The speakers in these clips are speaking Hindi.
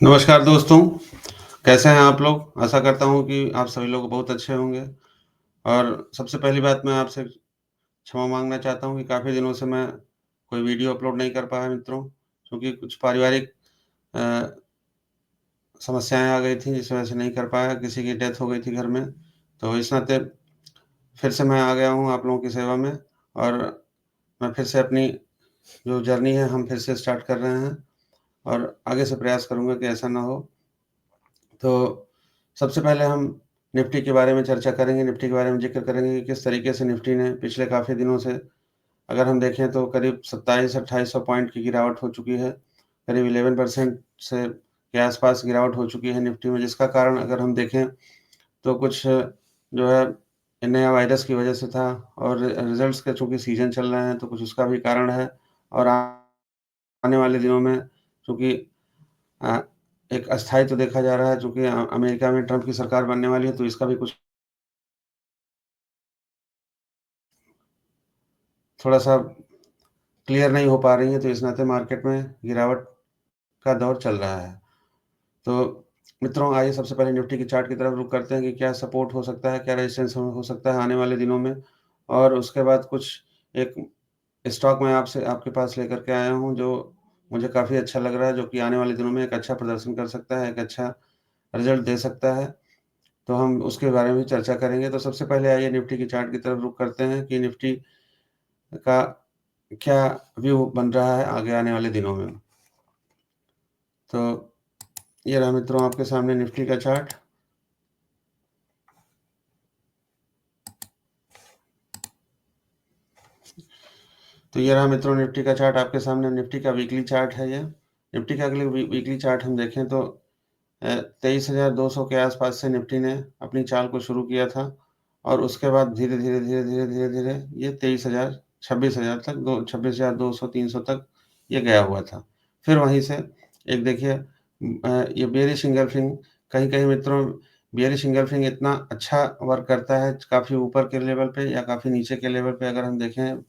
नमस्कार दोस्तों, कैसे हैं आप लोग? आशा करता हूँ कि आप सभी लोग बहुत अच्छे होंगे और सबसे पहली बात मैं आपसे क्षमा माँगना चाहता हूँ कि काफ़ी दिनों से मैं कोई वीडियो अपलोड नहीं कर पाया मित्रों, क्योंकि कुछ पारिवारिक अ, समस्याएँ आ गई थीं, जिस वजह से नहीं कर पाया, किसी की डेथ हो गई थी घर में। तो इस नाते फिर से मैं आ गया हूँ आप लोगों की सेवा में और मैं फिर से अपनी जो जर्नी है, हम फिर से स्टार्ट कर रहे हैं और आगे से प्रयास करूँगा कि ऐसा ना हो। तो सबसे पहले हम निफ्टी के बारे में चर्चा करेंगे, निफ्टी के बारे में ज़िक्र करेंगे कि किस तरीके से निफ्टी ने पिछले काफ़ी दिनों से अगर हम देखें तो करीब 27-2800 पॉइंट की गिरावट हो चुकी है। करीब 11% से के आस-पास गिरावट हो चुकी है निफ्टी में, जिसका कारण अगर हम देखें तो कुछ जो है नया वायरस की वजह से था और रिज़ल्ट्स का चूँकि सीज़न चल रहे हैं, तो कुछ उसका भी कारण है और आने वाले दिनों में चूँकि अ, एक अस्थायित्व देखा जा रहा है चूँकि अमेरिका में ट्रम्प की सरकार बनने वाली है, तो इसका भी कुछ थोड़ा-सा क्लियर नहीं हो पा रही है, तो इस नाते मार्केट में गिरावट का दौर चल रहा है। तो मित्रों, आइए सबसे पहले निफ्टी की चार्ट की तरफ रुख करते हैं कि क्या सपोर्ट हो सकता है, क्या रेजिस्टेंस हो सकता है आने वाले दिनों में और उसके बाद कुछ एक स्टॉक मैं आपसे आपके पास लेकर के आया हूँ, जो मुझे काफ़ी अच्छा लग रहा है, जो कि आने वाले दिनों में एक अच्छा प्रदर्शन कर सकता है, एक अच्छा रिज़ल्ट दे सकता है। तो हम उसके बारे में भी चर्चा करेंगे। तो सबसे पहले आइए निफ्टी की चार्ट की तरफ रुख करते हैं कि निफ्टी का क्या व्यू बन रहा है आगे आने वाले दिनों में। तो ये रहा मित्रों आपके सामने निफ्टी का चार्ट। तो ये रहा मित्रों निफ्टी का चार्ट आपके सामने, निफ्टी का वीकली चार्ट है ये। निफ्टी का अगले वीकली चार्ट हम देखें तो 23,200 के आस-पास से निफ्टी ने अपनी चाल को शुरू किया था और उसके बाद धीरे-धीरे, धीरे-धीरे, धीरे-धीरे ये 23,000 26,000 तक दो 26,200 300 तक ये गया हुआ था। फिर वहीं से एक देखिए ये बेयरिश एंगल्फिंग कहीं-कहीं मित्रों बेयरिश एंगल्फिंग इतना अच्छा वर्क करता है, काफ़ी ऊपर के लेवल पे या काफ़ी नीचे के लेवल पे अगर हम देखें,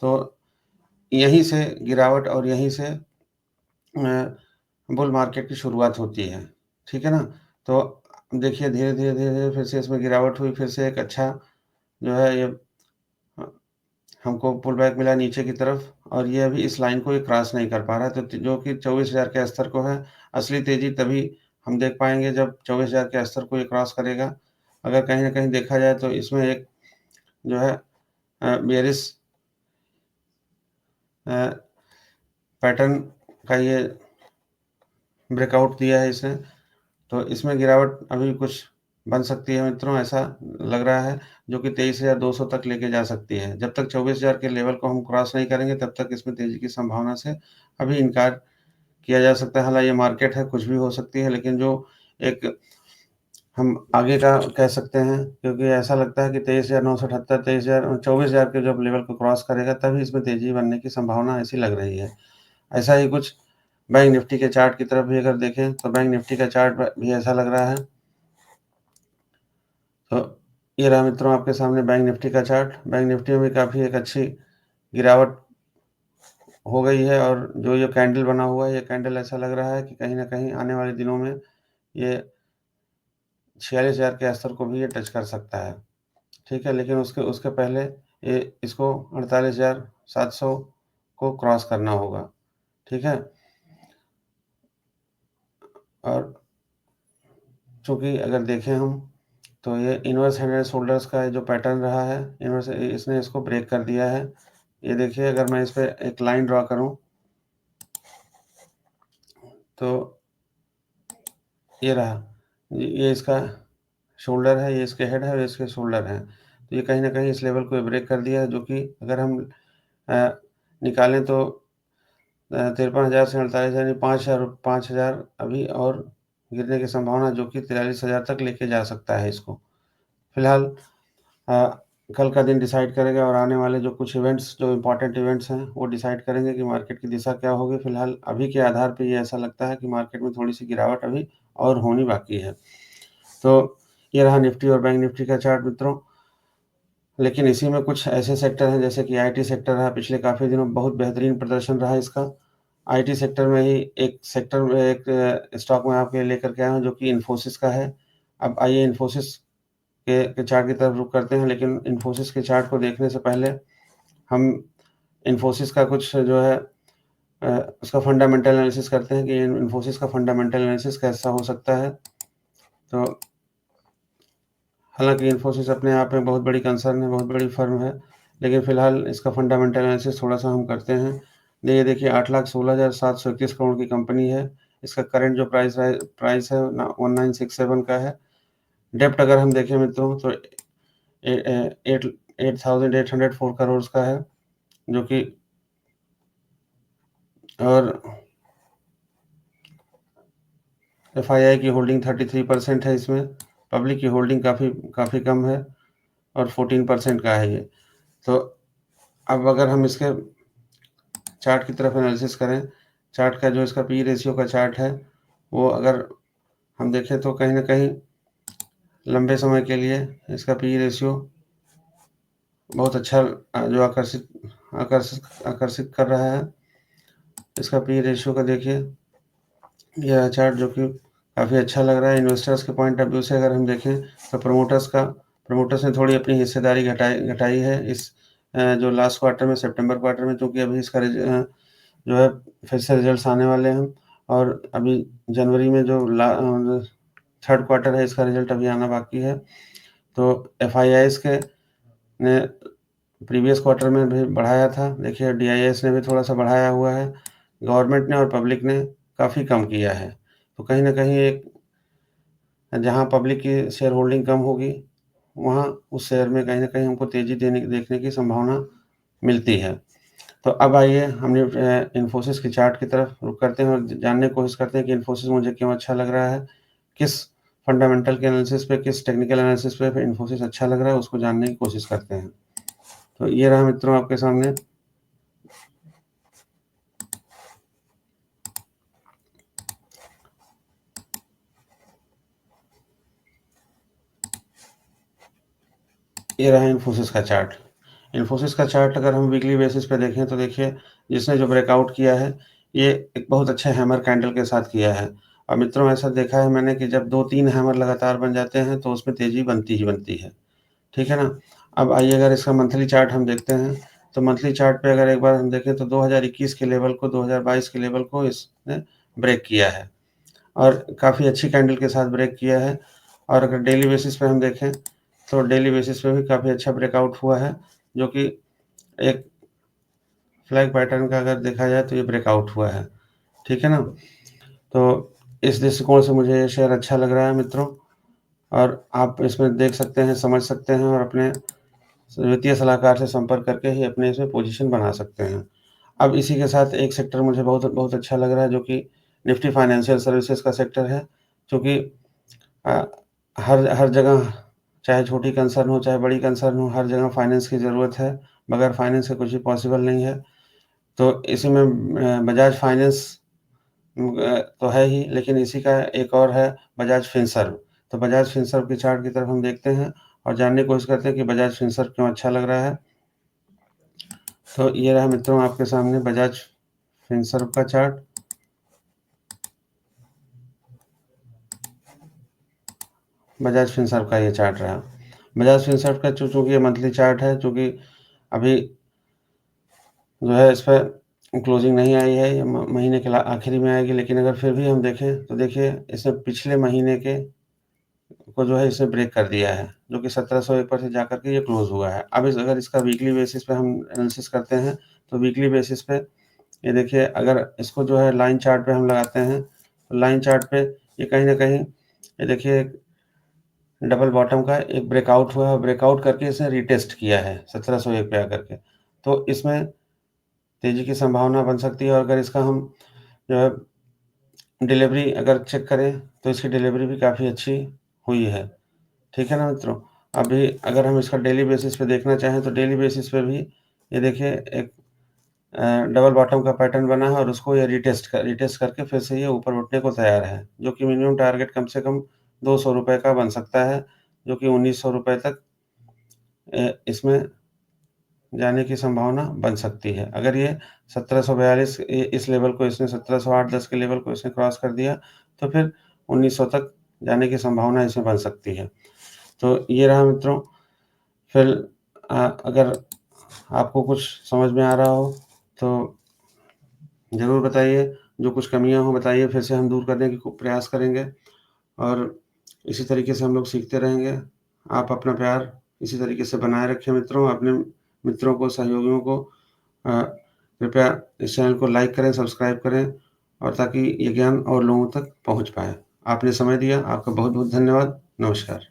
तो यहीं से गिरावट और यहीं से बुल मार्केट की शुरुआत होती है, ठीक है ना? तो देखिए धीरे-धीरे, धीरे-धीरे फिर से इसमें गिरावट हुई, फिर से एक अच्छा जो है ये अ, हमको पुल बैक मिला नीचे की तरफ और ये अभी इस लाइन को ये क्रॉस नहीं कर पा रहा है, तो जो कि 24,000 के स्तर को है। असली तेज़ी तभी हम देख पाएँगे जब 24,000 के स्तर को ये क्रॉस करेगा। अगर कहीं न कहीं देखा जाए तो इसमें एक जो है बेयरिश अ, पैटर्न का ये ब्रेकआउट दिया है इसने। तो इसमें गिरावट अभी कुछ बन सकती है मित्रों, ऐसा लग रहा है, जो कि 23,200 तक लेके जा सकती है। जब तक 24,000 के लेवल को हम क्रॉस नहीं करेंगे, तब तक इसमें तेज़ी की संभावना से अभी इनकार किया जा सकता है। हालाँकि ये मार्केट है, कुछ भी हो सकती है, लेकिन जो एक हम आगे का कह सकते हैं, क्योंकि ऐसा लगता है कि 23,978 23,000 24,000 के जब लेवल को क्रॉस करेगा, तभी इसमें तेज़ी बनने की संभावना ऐसी लग रही है। ऐसा ही कुछ बैंक निफ्टी के चार्ट की तरफ भी अगर देखें, तो बैंक निफ्टी का चार्ट भी ऐसा लग रहा है। तो ये रहा मित्रों आपके सामने बैंक निफ्टी का चार्ट। बैंक निफ्टी में भी काफ़ी एक अच्छी गिरावट हो गई है और जो ये कैंडल बना हुआ है, ये कैंडल ऐसा लग रहा है कि कहीं न कहीं आने वाले दिनों में ये 46,000 के स्तर को भी ये टच कर सकता है, ठीक है? लेकिन उसके उसके पहले ये इसको 48,700 को क्रॉस करना होगा, ठीक है? और चूँकि अगर देखें हम, तो ये इनवर्स हेड एंड शोल्डर्स का जो पैटर्न रहा है, इनवर्स इसने इसको ब्रेक कर दिया है। ये देखिए अगर मैं इस पे एक लाइन ड्रा करूँ, तो ये रहा। ये इसका शोल्डर है, ये इसके हेड है और इसके शोल्डर हैं। तो ये कहीं न कहीं इस लेवल को ब्रेक कर दिया है, जो कि अगर हम अ, निकालें तो 53,000 से 48,000 यानी 5,000 अभी और गिरने की संभावना, जो कि 43,000 तक लेके जा सकता है इसको। फिलहाल अ, कल का दिन डिसाइड करेगा और आने वाले जो कुछ इवेंट्स, जो इम्पोर्टेंट इवेंट्स हैं, वो डिसाइड करेंगे कि मार्केट की दिशा क्या होगी। फिलहाल अभी के आधार पे ये ऐसा लगता है कि मार्केट में थोड़ी-सी गिरावट अभी और होनी बाकी है। तो ये रहा निफ्टी और बैंक निफ्टी का चार्ट मित्रों। लेकिन इसी में कुछ ऐसे सेक्टर हैं जैसे कि आईटी सेक्टर रहा, पिछले काफ़ी दिनों बहुत बेहतरीन प्रदर्शन रहा इसका आईटी सेक्टर में ही एक सेक्टर में एक स्टॉक मैं आपके लिए लेकर के आया हूँ जो कि इन्फोसिस का है। अब आइए इन्फोसिस के चार्ट की तरफ रुख करते हैं, लेकिन इन्फोसिस के चार्ट को देखने से पहले हम इन्फोसिस का कुछ जो है उसका फंडामेंटल एनालिसिस करते हैं कि इन्फोसिस का फंडामेंटल एनालिसिस कैसा हो सकता है। तो हालाँकि इन्फोसिस अपने आप में बहुत बड़ी कंसर्न है, बहुत बड़ी फ़र्म है, लेकिन फ़िलहाल इसका फंडामेंटल एनालिसिस थोड़ा-सा हम करते हैं। ये देखिए 8,16,731 करोड़ की कंपनी है। इसका करंट जो प्राइस है ना 1967 का है। डेब्ट अगर हम देखें मित्रों तो ए एट 8804 करोड़ का है, जो कि और एफआईआई की होल्डिंग 33% है इसमें, पब्लिक की होल्डिंग काफ़ी काफ़ी कम है और 14% का है ये। तो अब अगर हम इसके चार्ट की तरफ एनालिसिस करें, चार्ट का जो इसका पी रेशियो का चार्ट है, वो अगर हम देखें तो कहीं न कहीं लंबे समय के लिए इसका पी रेशियो बहुत अच्छा जो आकर्षित आकर्षित कर रहा है। इसका पी रेशियो का देखिए, यह चार्ट जो कि काफ़ी अच्छा लग रहा है। इन्वेस्टर्स के पॉइंट ऑफ व्यू से अगर हम देखें तो प्रमोटर्स ने थोड़ी अपनी हिस्सेदारी घटाई है इस जो लास्ट क्वार्टर में सितंबर क्वार्टर में, क्योंकि अभी इसका जो है फिर से रिजल्ट्स आने वाले हैं और अभी जनवरी में जो थर्ड क्वार्टर है इसका रिजल्ट अभी आना बाकी है। तो एफआईआईज़ के ने प्रीवियस क्वार्टर में भी बढ़ाया था। देखिए डीआईएस ने भी थोड़ा-सा बढ़ाया हुआ है। गवर्नमेंट ने और पब्लिक ने काफ़ी कम किया है। तो कहीं न कहीं एक जहाँ पब्लिक की शेयर होल्डिंग कम होगी, वहाँ उस शेयर में कहीं न कहीं हमको तेज़ी देखने की संभावना मिलती है। तो अब आइए हम इन्फोसिस की चार्ट की तरफ रुख करते हैं और जानने की कोशिश करते हैं कि इन्फोसिस मुझे क्यों अच्छा लग रहा है। किस फंडामेंटल के एनालिसिस पे, किस टेक्निकल एनालिसिस पे इन्फोसिस अच्छा लग रहा है, उसको जानने की कोशिश करते हैं। तो ये रहा मित्रों आपके सामने ये रहा इन्फोसिस का चार्ट। इन्फोसिस का चार्ट अगर हम वीकली बेसिस पे देखें तो देखिए जिसने जो ब्रेकआउट किया है, ये एक बहुत अच्छे हैमर कैंडल के साथ किया है। और मित्रों ऐसा देखा है मैंने कि जब 2-3 हैमर लगातार बन जाते हैं तो उसमें तेज़ी बनती ही बनती है। ठीक है ना? अब आइए अगर इसका मंथली चार्ट हम देखते हैं, तो मंथली चार्ट पे अगर एक बार हम देखें तो 2021 के लेवल को, 2022 के लेवल को इसने ब्रेक किया है और काफ़ी अच्छी कैंडल के साथ ब्रेक किया है। और अगर डेली बेसिस पे हम देखें, तो डेली बेसिस पे भी काफ़ी अच्छा ब्रेकआउट हुआ है, जो कि एक फ्लैग पैटर्न का अगर देखा जाए तो ये ब्रेकआउट हुआ है। ठीक है ना? तो इस दृष्टिकोण से मुझे ये शेयर अच्छा लग रहा है मित्रों और आप इसमें देख सकते हैं, समझ सकते हैं और अपने वित्तीय सलाहकार से संपर्क करके ही अपने इसमें पोजीशन बना सकते हैं। अब इसी के साथ एक सेक्टर मुझे बहुत बहुत अच्छा लग रहा है जो कि निफ्टी फाइनेंशियल सर्विसेज़ का सेक्टर है, क्योंकि अ, हर हर जगह चाहे छोटी कंसर्न हो, चाहे बड़ी कंसर्न हो, हर जगह फाइनेंस की ज़रूरत है। बगैर फाइनेंस के कुछ भी पॉसिबल नहीं है। तो इसी में बजाज फाइनेंस तो है ही, लेकिन इसी का एक और है बजाज फिनसर्व। तो बजाज फिनसर्व की चार्ट की तरफ हम देखते हैं और जानने की कोशिश करते हैं कि बजाज फिनसर्व क्यों अच्छा लग रहा है। तो ये रहा मित्रों आपके सामने बजाज फिनसर्व का चार्ट। बजाज फिनसर्व का ये चार्ट रहा। बजाज फिनसर्व का चूँकि ये मंथली चार्ट है, चूँकि अभी जो है इस पे क्लोजिंग नहीं आई है, ये म महीने के आखिरी में आएगी, लेकिन अगर फिर भी हम देखें, तो देखिए इसने पिछले महीने के को जो है इसने ब्रेक कर दिया है, जो कि 1701 पर से जाकर के ये क्लोज़ हुआ है। अब इस अगर इसका वीकली बेसिस पे हम एनालिसिस करते हैं, तो वीकली बेसिस पे ये देखिए अगर इसको जो है लाइन चार्ट पे हम लगाते हैं, तो लाइन चार्ट पे ये कहीं न कहीं ये देखिए एक डबल बॉटम का एक ब्रेकआउट हुआ है, ब्रेकआउट करके इसने रीटेस्ट किया है 1701 पे आकर के। तो इसमें तेज़ी की संभावना बन सकती है और अगर इसका हम जो है डिलीवरी अगर चेक करें, तो इसकी डिलीवरी भी काफ़ी अच्छी हुई है। ठीक है ना मित्रों? अभी अगर हम इसका डेली बेसिस पे देखना चाहें, तो डेली बेसिस पे भी ये देखिए एक डबल बॉटम का पैटर्न बना है और उसको ये रीटेस्ट करके फिर से ये ऊपर उठने को तैयार है, जो कि मिनिमम टारगेट कम से कम ₹200 का बन सकता है, जो कि ₹1900 तक इसमें जाने की संभावना बन सकती है। अगर ये 1742 इस लेवल को इसने 1708-10 के लेवल को इसने क्रॉस कर दिया, तो फिर 1900 तक जाने की संभावना इसमें बन सकती है। तो ये रहा मित्रों, फिर अगर आपको कुछ समझ में आ रहा हो, तो ज़रूर बताइए, जो कुछ कमियाँ हों बताइए, फिर से हम दूर करने की प्रयास करेंगे और इसी तरीके से हम लोग सीखते रहेंगे। आप अपना प्यार इसी तरीके से बनाए रखें मित्रों, अपने मित्रों को, सहयोगियों को कृपया इस चैनल को लाइक करें, सब्सक्राइब करें और ताकि ये ज्ञान और लोगों तक पहुँच पाए। आपने समय दिया, आपका बहुत-बहुत धन्यवाद। नमस्कार।